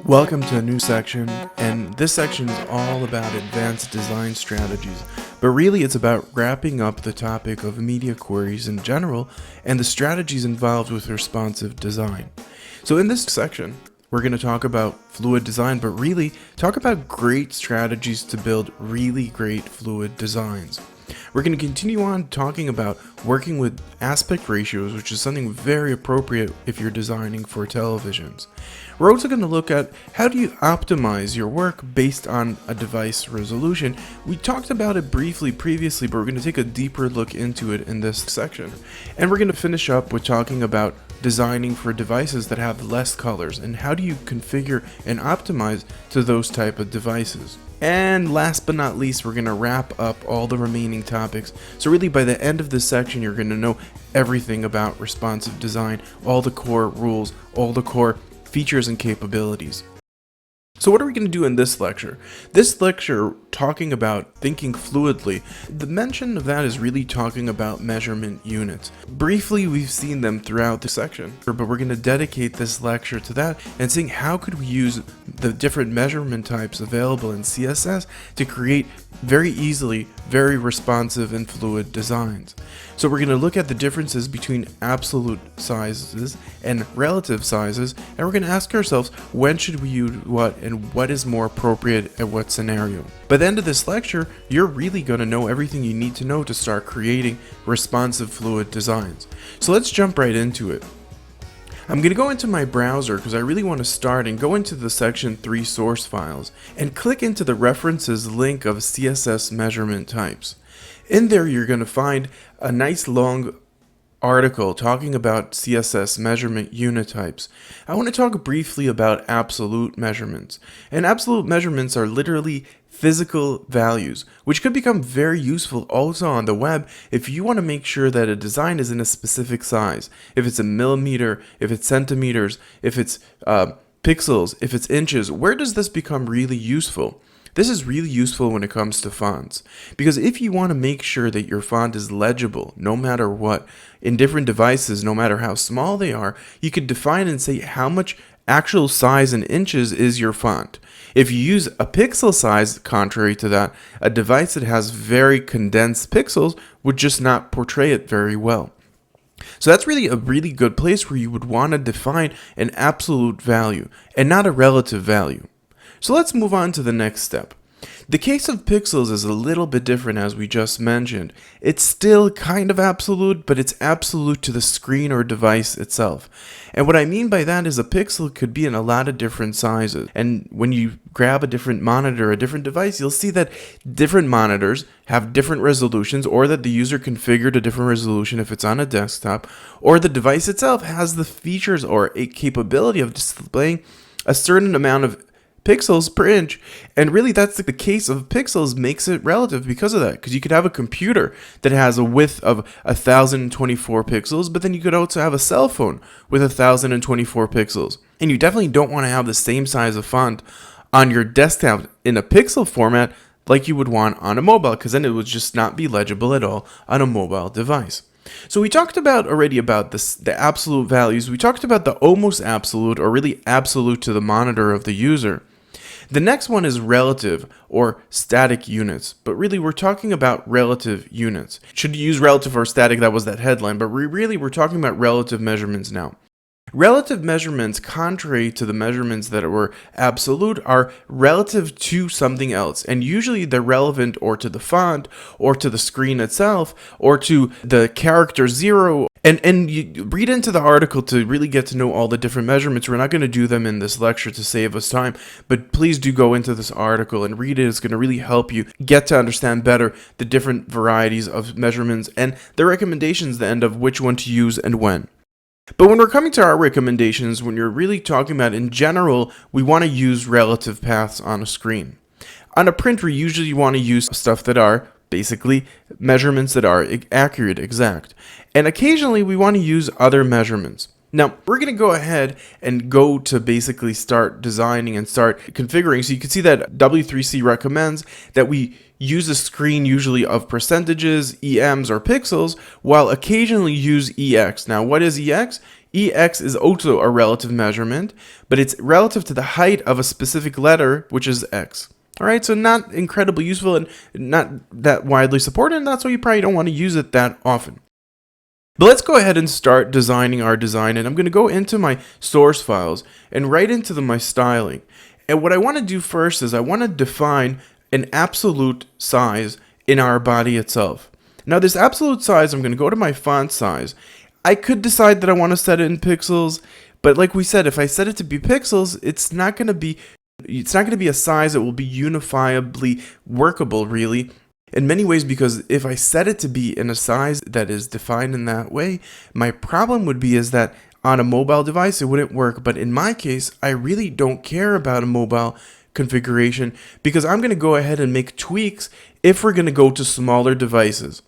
Welcome to a new section, and this section is all about advanced design strategies, but really it's about wrapping up the topic of media queries in general and the strategies involved with responsive design. So in this section, we're going to talk about fluid design, but really talk about great strategies to build really great fluid designs. We're going to continue on talking about working with aspect ratios, which is something very appropriate if you're designing for televisions. We're also going to look at how do you optimize your work based on a device resolution. We talked about it briefly previously, but we're going to take a deeper look into it in this section. And we're going to finish up with talking about designing for devices that have less colors and how do you configure and optimize to those type of devices. And last but not least, we're going to wrap up all the remaining topics. So really by the end of this section, you're going to know everything about responsive design, all the core rules, all the core features and capabilities. So what are we going to do in this lecture? This lecture, talking about thinking fluidly, the mention of that is really talking about measurement units. Briefly, we've seen them throughout the section, but we're going to dedicate this lecture to that and seeing how could we use the different measurement types available in CSS to create very easily, very responsive and fluid designs. So we're going to look at the differences between absolute sizes and relative sizes, and we're going to ask ourselves, when should we use what and what is more appropriate at what scenario. By the end of this lecture, you're really going to know everything you need to know to start creating responsive fluid designs. So let's jump right into it. I'm going to go into my browser because I really want to start and go into the section 3 source files and click into the references link of CSS measurement types. In there you're going to find a nice long article talking about CSS measurement unit types. I want to talk briefly about absolute measurements. And absolute measurements are literally physical values, which could become very useful also on the web if you want to make sure that a design is in a specific size. If it's a millimeter, if it's centimeters, if it's pixels, if it's inches, where does this become really useful? This is really useful when it comes to fonts, because if you want to make sure that your font is legible no matter what, in different devices, no matter how small they are, you could define and say how much actual size in inches is your font. If you use a pixel size, contrary to that, a device that has very condensed pixels would just not portray it very well. So that's really a really good place where you would want to define an absolute value and not a relative value. So let's move on to the next step. The case of pixels is a little bit different, as we just mentioned. It's still kind of absolute, but it's absolute to the screen or device itself. And what I mean by that is a pixel could be in a lot of different sizes. And when you grab a different monitor, a different device, you'll see that different monitors have different resolutions, or that the user configured a different resolution if it's on a desktop, or the device itself has the features or a capability of displaying a certain amount of pixels per inch, and really that's the case of pixels makes it relative because of that, because you could have a computer that has a width of 1024 pixels, but then you could also have a cell phone with 1024 pixels, and you definitely don't want to have the same size of font on your desktop in a pixel format like you would want on a mobile, because then it would just not be legible at all on a mobile device. So we talked already about the absolute values. We talked about the almost absolute, or really absolute to the monitor of the user. The next one is relative or static units, but really we're talking about relative units. Should you use relative or static? That was that headline, but we're talking about relative measurements now. Relative measurements, contrary to the measurements that were absolute, are relative to something else, and usually they're relevant or to the font, or to the screen itself, or to the character 0. And you read into the article to really get to know all the different measurements. We're not going to do them in this lecture to save us time, but please do go into this article and read it. It's going to really help you get to understand better the different varieties of measurements and the recommendations at the end of which one to use and when. But when we're coming to our recommendations, when you're really talking about in general, we want to use relative paths on a screen. On a print, we usually want to use stuff that are basically measurements that are accurate, exact. And occasionally we want to use other measurements. Now, we're going to go ahead and go to basically start designing and start configuring. So you can see that W3C recommends that we use a screen usually of percentages, EMs, or pixels, while occasionally use EX. Now, what is EX? EX is also a relative measurement, but it's relative to the height of a specific letter, which is X. All right, so not incredibly useful and not that widely supported, and that's why you probably don't want to use it that often. But let's go ahead and start designing our design, and I'm going to go into my source files and right into my styling. And what I want to do first is I want to define an absolute size in our body itself. Now this absolute size, I'm going to go to my font size. I could decide that I want to set it in pixels, but like we said, if I set it to be pixels, it's not going to be a size that will be unifiably workable, really, in many ways, because if I set it to be in a size that is defined in that way, my problem would be is that on a mobile device, it wouldn't work. But in my case, I really don't care about a mobile configuration because I'm going to go ahead and make tweaks if we're going to go to smaller devices.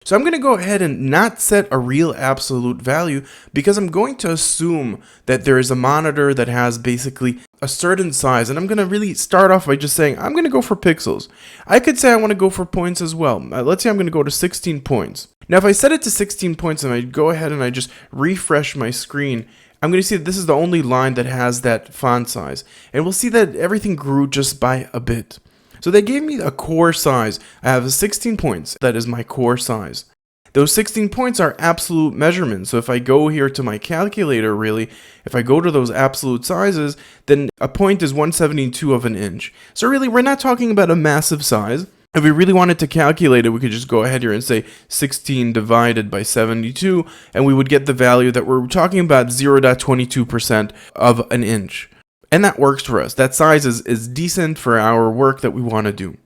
So I'm going to go ahead and not set a real absolute value because I'm going to assume that there is a monitor that has basically a certain size. And I'm going to really start off by just saying, I'm going to go for pixels. I could say I want to go for points as well. Let's say I'm going to go to 16 points. Now, if I set it to 16 points and I go ahead and I just refresh my screen, I'm going to see that this is the only line that has that font size. And we'll see that everything grew just by a bit. So they gave me a core size. I have 16 points. That is my core size. Those 16 points are absolute measurements. So if I go here to my calculator, really, if I go to those absolute sizes, then a point is 1/72 of an inch. So really, we're not talking about a massive size. If we really wanted to calculate it, we could just go ahead here and say 16 divided by 72, and we would get the value that we're talking about 0.22% of an inch. And that works for us. That size is decent for our work that we want to do.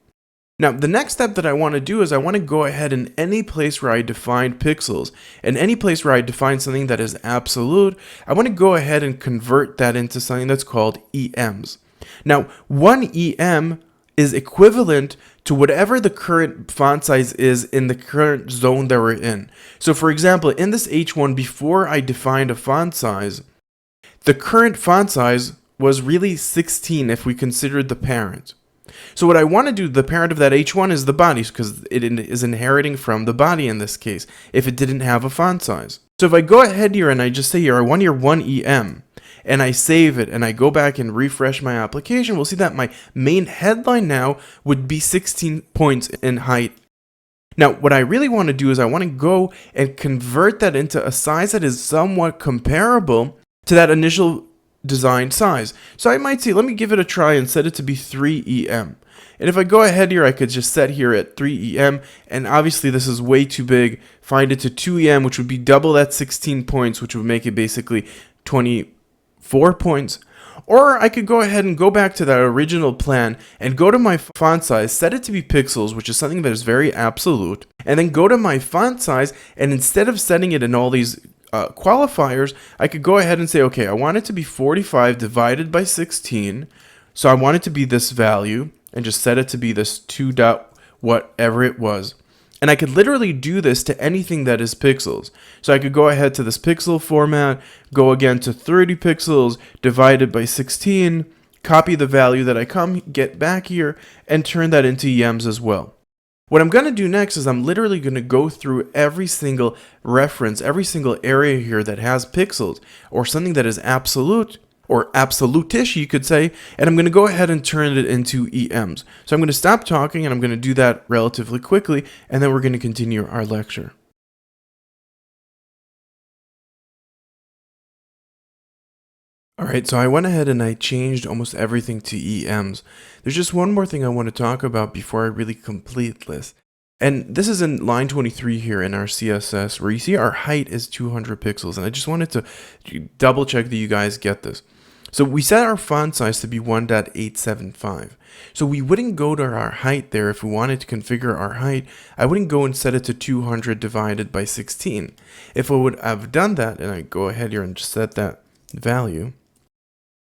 Now, the next step that I want to do is I want to go ahead in any place where I define pixels and any place where I define something that is absolute, I want to go ahead and convert that into something that's called EMs. Now, 1 EM is equivalent to whatever the current font size is in the current zone that we're in. So for example, in this H1, before I defined a font size, the current font size was really 16 if we considered the parent. So what I want to do, the parent of that H1 is the body, because it is inheriting from the body in this case, if it didn't have a font size. So if I go ahead here and I just say here, I want here 1 EM, and I save it, and I go back and refresh my application, we'll see that my main headline now would be 16 points in height. Now, what I really want to do is I want to go and convert that into a size that is somewhat comparable to that initial design size. So I might say, let me give it a try and set it to be 3 EM. And if I go ahead here, I could just set here at 3 EM, and obviously this is way too big. Find it to 2 EM, which would be double that 16 points, which would make it basically 24 points. Or I could go ahead and go back to that original plan and go to my font size, set it to be pixels, which is something that is very absolute, and then go to my font size, and instead of setting it in all these qualifiers, I could go ahead and say, okay, I want it to be 45 divided by 16, so I want it to be this value, and just set it to be this 2 dot whatever it was. And I could literally do this to anything that is pixels. So I could go ahead to this pixel format, go again to 30 pixels divided by 16, copy the value that I get back here, and turn that into EMs as well. What I'm going to do next is I'm literally going to go through every single reference, every single area here that has pixels, or something that is absolute, or absolutish, you could say, and I'm going to go ahead and turn it into EMs. So I'm going to stop talking, and I'm going to do that relatively quickly, and then we're going to continue our lecture. Alright, so I went ahead and I changed almost everything to EMs. There's just one more thing I want to talk about before I really complete this. And this is in line 23 here in our CSS, where you see our height is 200 pixels. And I just wanted to double check that you guys get this. So we set our font size to be 1.875. So we wouldn't go to our height there if we wanted to configure our height. I wouldn't go and set it to 200 divided by 16. If I would have done that, and I go ahead here and just set that value,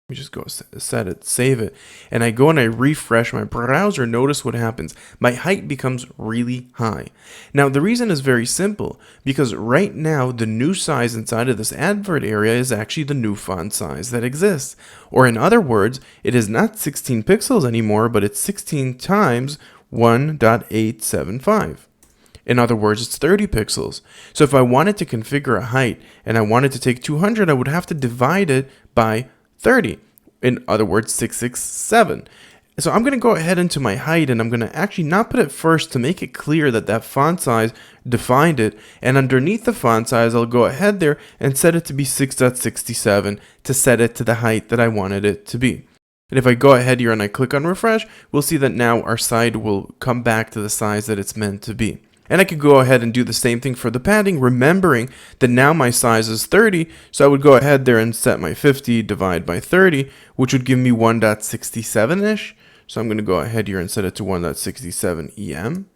we just go set it, save it, and I go and I refresh my browser. Notice what happens. My height becomes really high. Now, the reason is very simple, because right now the new size inside of this advert area is actually the new font size that exists. Or in other words, it is not 16 pixels anymore, but it's 16 times 1.875. In other words, it's 30 pixels. So if I wanted to configure a height and I wanted to take 200, I would have to divide it by 30. In other words, 667. So I'm going to go ahead into my height, and I'm going to actually not put it first to make it clear that that font size defined it. And underneath the font size, I'll go ahead there and set it to be 6.67 to set it to the height that I wanted it to be. And if I go ahead here and I click on refresh, we'll see that now our site will come back to the size that it's meant to be. And I could go ahead and do the same thing for the padding, remembering that now my size is 30, so I would go ahead there and set my 50 divide by 30, which would give me 1.67-ish. So I'm going to go ahead here and set it to 1.67 EM.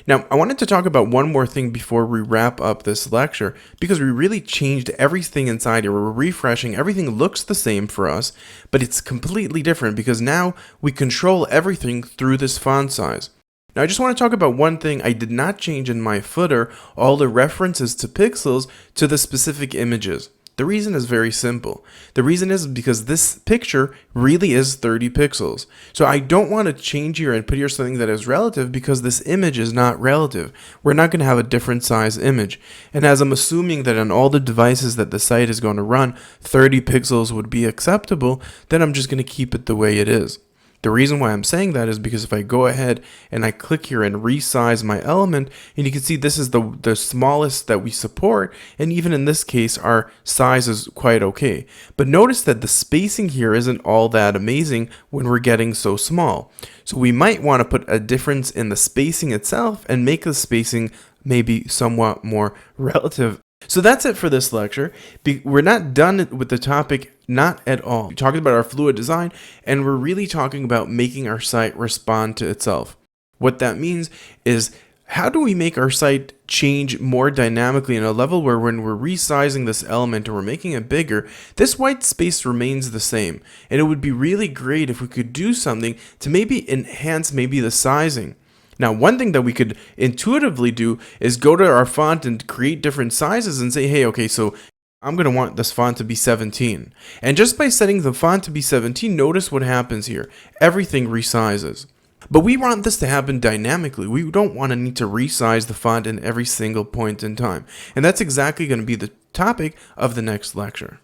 Now, I wanted to talk about one more thing before we wrap up this lecture, because we really changed everything inside here. We're refreshing. Everything looks the same for us, but it's completely different because now we control everything through this font size. Now, I just want to talk about one thing. I did not change in my footer all the references to pixels to the specific images. The reason is very simple. The reason is because this picture really is 30 pixels. So I don't want to change here and put here something that is relative because this image is not relative. We're not going to have a different size image. And as I'm assuming that on all the devices that the site is going to run, 30 pixels would be acceptable, then I'm just going to keep it the way it is. The reason why I'm saying that is because if I go ahead and I click here and resize my element, and you can see this is the smallest that we support, and even in this case our size is quite okay. But notice that the spacing here isn't all that amazing when we're getting so small. So we might want to put a difference in the spacing itself and make the spacing maybe somewhat more relative. So that's it for this lecture. We're not done with the topic, not at all. We're talking about our fluid design, and we're really talking about making our site respond to itself. What that means is, how do we make our site change more dynamically in a level where when we're resizing this element or we're making it bigger, this white space remains the same. And it would be really great if we could do something to maybe enhance maybe the sizing. Now, one thing that we could intuitively do is go to our font and create different sizes and say, hey, okay, so I'm going to want this font to be 17. And just by setting the font to be 17, notice what happens here. Everything resizes. But we want this to happen dynamically. We don't want to need to resize the font in every single point in time. And that's exactly going to be the topic of the next lecture.